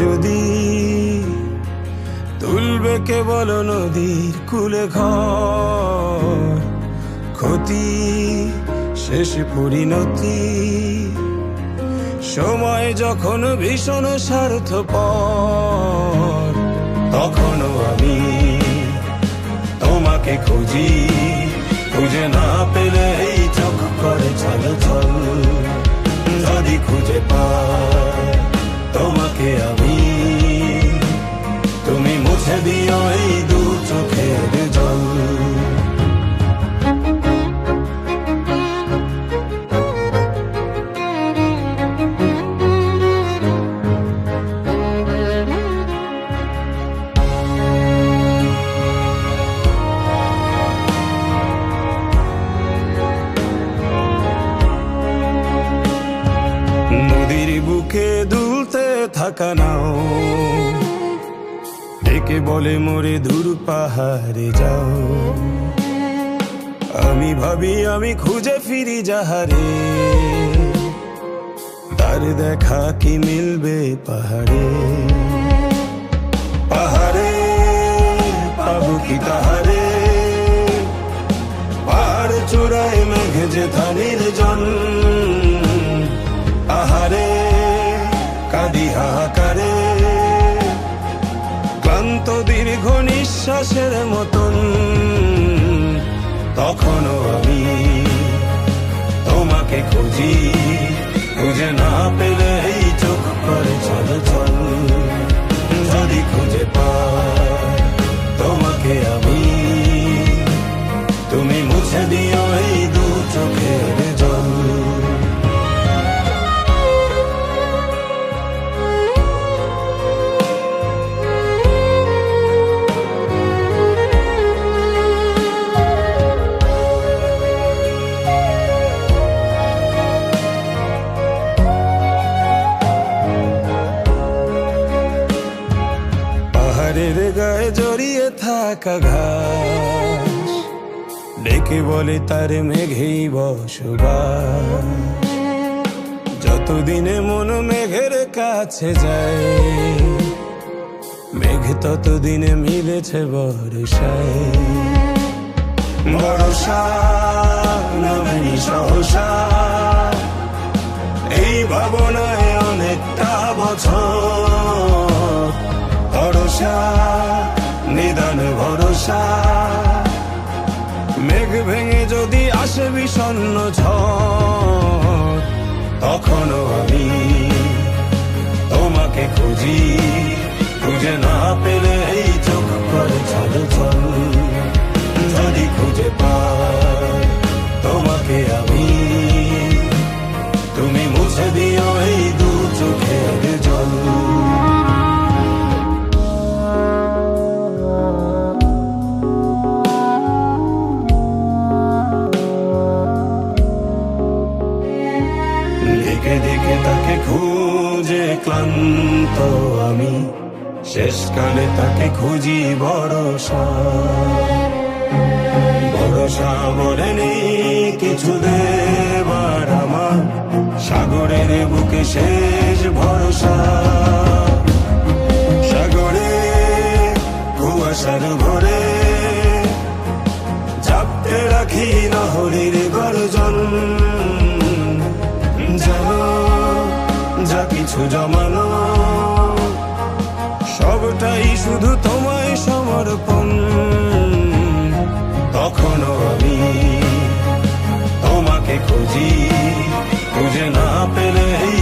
যদি তুলবে কেবল নদীর কূলে ঘর, ক্ষতি শেষ পরিণতি, সময় যখন ভীষণ স্বার্থপর, তখনও আমি তোমাকে খুঁজি, খুঁজে না পেলে এই চোখ করে ছলছল। যদি খুঁজে পাই তোমাকে আমি, তুমি মুছে দিও এই দু চোখের জল। নদীর বুকে দুলতে থাকা নাও, ডেকে বলে মোরে দূর পাহাড়ে যাও। আমি ভাবি আমি খুঁজে ফিরি যাহারে, তার দেখা কি মিলবে পাহাড়ে। পাহাড়ে পাবো কি তাহারে, পাহাড় চূড়ায় মেঘে যে থানির জন। আহারে কাঁদি হাহাকারে, ক্লান্ত দীর্ঘ নিঃশ্বাসের মতন, তখনও আমি তোমাকে খুঁজি, খুঁজে না পেলে এই চোখ করে ছলছল। যদি খুঁজে পাই তোমাকে আমি, তুমি মুছে দিও এই দু চোখের জল। পাহাড়ের গায়ে জড়িয়ে থাকা ঘাস, ডেকে বলে তার মেঘেই বসবাস। যতদিনে মন মেঘের কাছে যায়, মেঘ ততদিনে মিলেছে বর্ষায়। বর্ষা নামেনি সহসা, এই ভাবনায় অনেকটা বছর। ভরসা নিদান ভরসা, মেঘ ভেঙে যদি আসে বিষণ্ণ ঝড়, তখনও আমি তোমাকে খুঁজি, খুঁজে না পেলে এই চোখ করে ছলছল। যদি খুঁজে পাই তোমাকে আমি, তুমি মুছে দিও এই দু চোখের জল। দেখে দেখে তাকে খুঁজে ক্লান্ত আমি, শেষকালে তাকে খুঁজি ভরসা। ভরসা বলে নেই কিছু দেবার আমার, সাগরের বুকে শেষ ভরসা। সাগরে কুয়াশার ভরে চাপতে রাখি নহরীর গর্জন। জানো যা কিছু জমানো, সবটাই শুধু তোমায় সমর্পণ। তখনও আমি তোমাকে খুঁজি, খুঁজে না পেলে এই